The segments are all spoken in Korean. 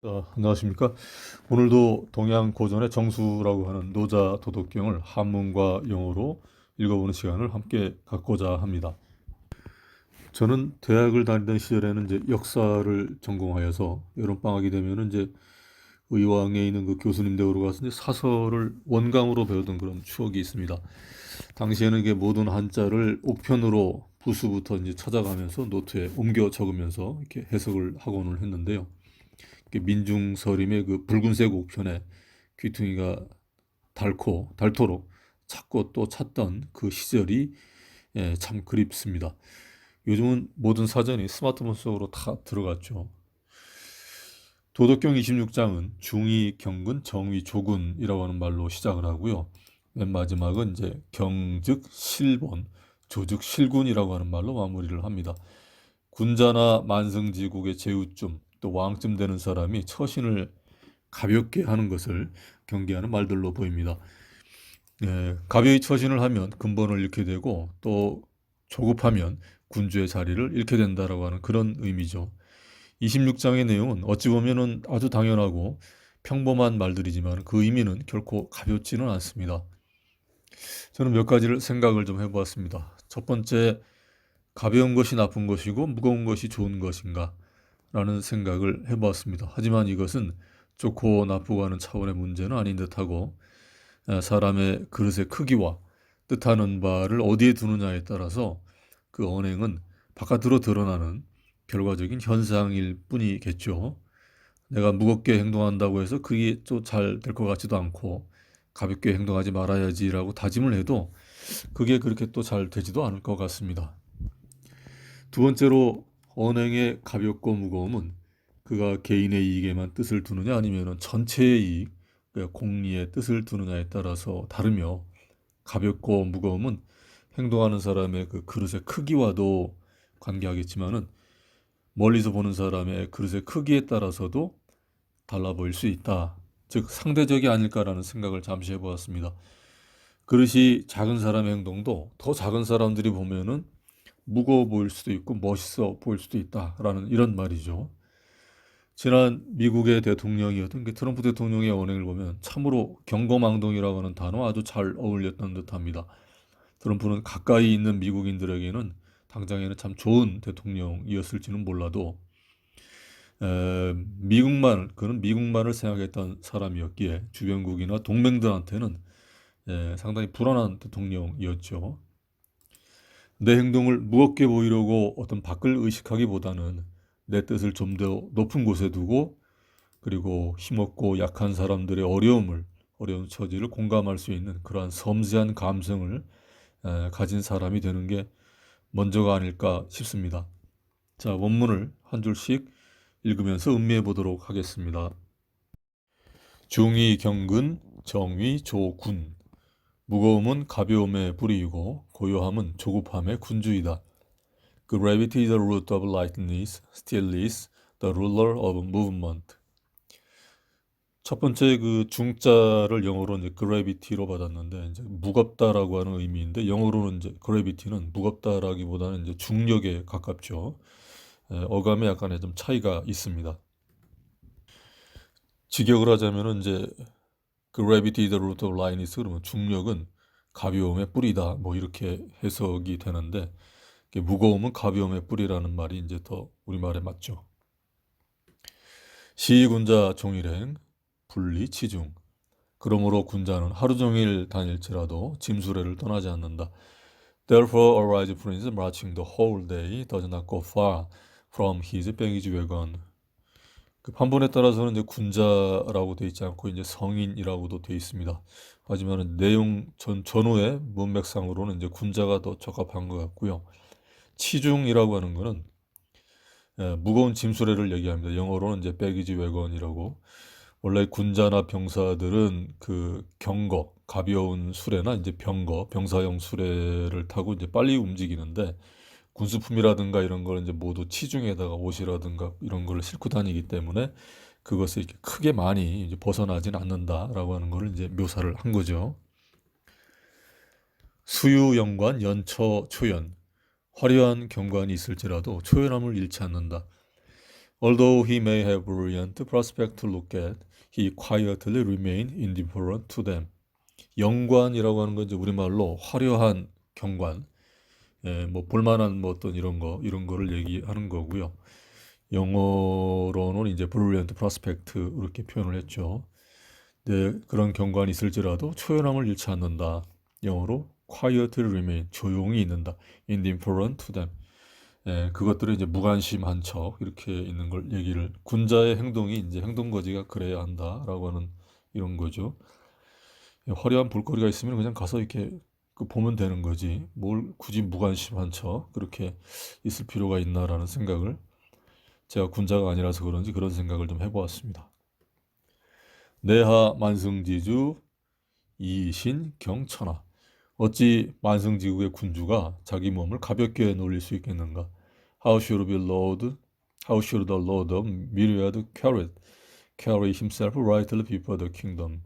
자, 안녕하십니까? 오늘도 동양 고전의 정수라고 하는 노자 도덕경을 한문과 영어로 읽어보는 시간을 함께 갖고자 합니다. 저는 대학을 다니던 시절에는 이제 역사를 전공하여서 여름방학이 되면은 이제 의왕에 있는 그 교수님 댁으로 가서 이제 사설을 원강으로 배우던 그런 추억이 있습니다. 당시에는 이게 모든 한자를 옥편으로 부수부터 이제 찾아가면서 노트에 옮겨 적으면서 이렇게 해석을 하곤을 했는데요. 민중서림의 그 붉은색 옥편에 귀퉁이가 닳도록 찾고 또 찾던 그 시절이 참 그립습니다. 요즘은 모든 사전이 스마트폰 속으로 다 들어갔죠. 도덕경 26장은 중위 경근, 정위 조군이라고 하는 말로 시작을 하고요. 맨 마지막은 이제 경즉 실본, 조즉 실군이라고 하는 말로 마무리를 합니다. 군자나 만승지국의 제후쯤 또 왕쯤 되는 사람이 처신을 가볍게 하는 것을 경계하는 말들로 보입니다. 가벼이 처신을 하면 근본을 잃게 되고 또 조급하면 군주의 자리를 잃게 된다라고 하는 그런 의미죠. 26장의 내용은 어찌 보면은 아주 당연하고 평범한 말들이지만 그 의미는 결코 가볍지는 않습니다. 저는 몇 가지를 생각을 좀 해보았습니다. 첫 번째, 가벼운 것이 나쁜 것이고 무거운 것이 좋은 것인가? 라는 생각을 해보았습니다. 하지만 이것은 좋고 나쁘고 하는 차원의 문제는 아닌 듯하고 사람의 그릇의 크기와 뜻하는 바를 어디에 두느냐에 따라서 그 언행은 바깥으로 드러나는 결과적인 현상일 뿐이겠죠. 내가 무겁게 행동한다고 해서 그게 또 잘 될 것 같지도 않고 가볍게 행동하지 말아야지라고 다짐을 해도 그게 그렇게 또 잘 되지도 않을 것 같습니다. 두 번째로 언행의 가볍고 무거움은 그가 개인의 이익에만 뜻을 두느냐 아니면 전체의 이익, 그러니까 공리의 뜻을 두느냐에 따라서 다르며 가볍고 무거움은 행동하는 사람의 그 그릇의 크기와도 관계하겠지만은 멀리서 보는 사람의 그릇의 크기에 따라서도 달라 보일 수 있다. 즉 상대적이 아닐까라는 생각을 잠시 해보았습니다. 그릇이 작은 사람의 행동도 더 작은 사람들이 보면은 무거워 보일 수도 있고 멋있어 보일 수도 있다라는 이런 말이죠. 지난 미국의 대통령이었던 그 트럼프 대통령의 언행을 보면 참으로 경거망동이라고 하는 단어 아주 잘 어울렸던 듯합니다. 트럼프는 가까이 있는 미국인들에게는 당장에는 참 좋은 대통령이었을지는 몰라도 그는 미국만을 생각했던 사람이었기에 주변국이나 동맹들한테는 상당히 불안한 대통령이었죠. 내 행동을 무겁게 보이려고 어떤 밖을 의식하기보다는 내 뜻을 좀 더 높은 곳에 두고 그리고 힘없고 약한 사람들의 어려운 처지를 공감할 수 있는 그러한 섬세한 감성을 가진 사람이 되는 게 먼저가 아닐까 싶습니다. 자, 원문을 한 줄씩 읽으면서 음미해 보도록 하겠습니다. 중위 경근, 정위 조군. 무거움은 가벼움의 뿌리이고 고요함은 조급함의 군주이다. Gravity is the root of lightness, stillness, the ruler of movement. 첫 번째 그 중자를 영어로 이제 gravity로 받았는데 이제 무겁다라고 하는 의미인데 영어로는 이제 gravity는 무겁다라기보다는 이제 중력에 가깝죠. 어감에 약간의 좀 차이가 있습니다. 직역을 하자면은 이제 gravity is the root of lightness 그러면 중력은 가벼움의 뿌리다 뭐 이렇게 해석이 되는데 무거움은 가벼움의 뿌리라는 말이 이제 더 우리말에 맞죠. 시군자 종일행 분리 치중. 그러므로 군자는 하루 종일 다닐지라도 짐수레를 떠나지 않는다. Therefore, a wise prince marching the whole day does not go far from his baggage wagon. 그 판본에 따라서는 이제 군자라고 돼 있지 않고 이제 성인이라고도 돼 있습니다. 하지만 내용 전후의 문맥상으로는 이제 군자가 더 적합한 것 같고요. 치중이라고 하는 거는 무거운 짐수레를 얘기합니다. 영어로는 이제 배기지 웨건이라고. 원래 군자나 병사들은 그 경거, 가벼운 수레나 이제 병사용 수레를 타고 이제 빨리 움직이는데 군수품이라든가 이런 걸 이제 모두 치중에다가 옷이라든가 이런 걸 싣고 다니기 때문에 그것을 이렇게 크게 많이 이제 벗어나진 않는다라고 하는 거를 이제 묘사를 한 거죠. 수유연관, 연처, 초연. 화려한 경관이 있을지라도 초연함을 잃지 않는다. Although he may have brilliant prospect to look at, he quietly remained indifferent to them. 영관이라고 하는 건 이제 우리말로 화려한 경관, 뭐 볼만한 뭐 어떤 이런 거를 얘기하는 거고요. 영어로는 이제 brilliant prospect 이렇게 표현을 했죠. 네, 그런 경관이 있을지라도 초연함을 잃지 않는다. 영어로 quietly remain, 조용히 있는다. indifferent to them. 그것들을 이제 무관심한 척 이렇게 있는 걸 얘기를 군자의 행동이 이제 행동거지가 그래야 한다라고 하는 이런 거죠. 화려한 볼거리가 있으면 그냥 가서 이렇게 보면 되는 거지. 뭘 굳이 무관심한 척 그렇게 있을 필요가 있나라는 생각을 제가 군자가 아니라서 그런지 그런 생각을 좀 해보았습니다. 내하 만승지주 이신 경천하. 어찌 만승지국의 군주가 자기 몸을 가볍게 놀릴 수 있겠는가? How should the Lord of myriad carry himself rightly before the kingdom?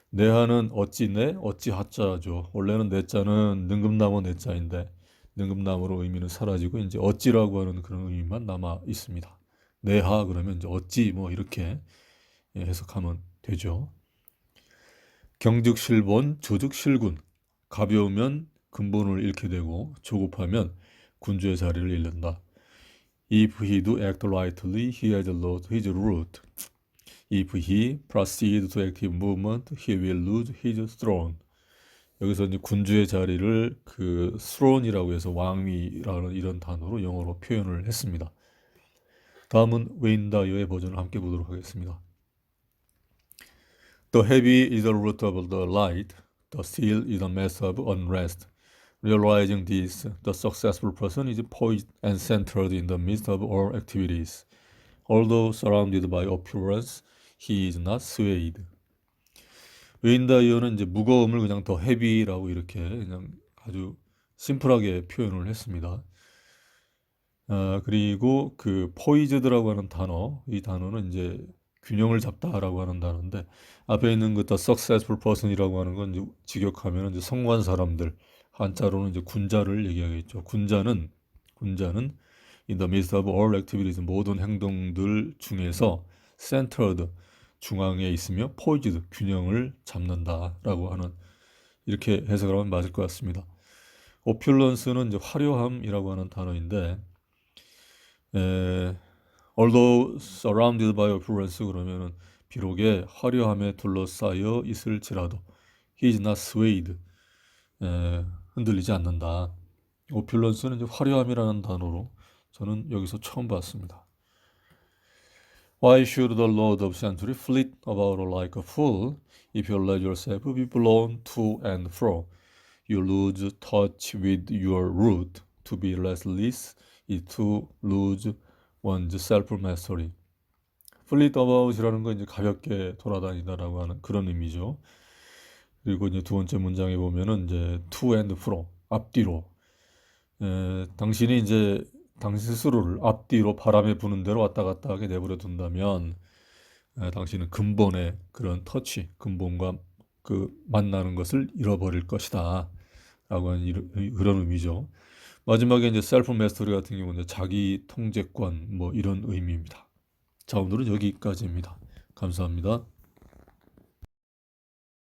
내하는 어찌 내, 어찌 하자죠. 원래는 내자는 능금나무 내자인데 능금나무로 의미는 사라지고 이제 어찌라고 하는 그런 의미만 남아 있습니다. 내하 그러면 이제 어찌 뭐 이렇게 해석하면 되죠. 경즉실본, 조즉실군. 가벼우면 근본을 잃게 되고 조급하면 군주의 자리를 잃는다. If he do act lightly, he has lost his root. If he proceed to active movement, he will lose his throne. 여기서 이제 군주의 자리를 그 throne이라고 해서 왕위라는 이런 단어로 영어로 표현을 했습니다. 다음은 웨인 다이어의 버전을 함께 보도록 하겠습니다. The heavy is the root of the light. The still is a mass of unrest. Realizing this, the successful person is poised and centered in the midst of all activities. Although surrounded by opulence, he is not swayed. 웨인다이어는 이제 무거움을 그냥 더 헤비라고 이렇게 그냥 아주 심플하게 표현을 했습니다. 그리고 그 포이즈드라고 하는 단어, 이 단어는 이제 균형을 잡다라고 하는 단어인데 앞에 있는 그 the successful person이라고 하는 건 이제 직역하면 이제 성공한 사람들, 한자로는 이제 군자를 얘기하겠죠. 군자는 in the midst of all activities, 모든 행동들 중에서 centered, 중앙에 있으며 poised, 균형을 잡는다라고 하는 이렇게 해석을 하면 맞을 것 같습니다. opulence는 이제 화려함이라고 하는 단어인데 although surrounded by opulence 그러면은 비록에 화려함에 둘러싸여 있을지라도 he is not swayed, 흔들리지 않는다. opulence는 이제 화려함이라는 단어로 저는 여기서 처음 봤습니다. Why should the Lord of Century flit about like a fool? If you let yourself be blown to and fro, you lose touch with your root. To be restless is to lose one's self-mastery. flit about이라는 건 이제 가볍게 돌아다니다라고 하는 그런 의미죠. 그리고 이제 두 번째 문장에 보면은 이제 to and fro, 앞뒤로. 당신이 이제 당신 스스로를 앞뒤로 바람에 부는 대로 왔다 갔다 하게 내버려 둔다면 당신은 근본의 그런 터치, 근본과 그 만나는 것을 잃어버릴 것이다 라고 하는 그런 의미죠. 마지막에 이제 셀프 메스터리 같은 경우는 자기 통제권 뭐 이런 의미입니다. 자, 오늘은 여기까지입니다. 감사합니다.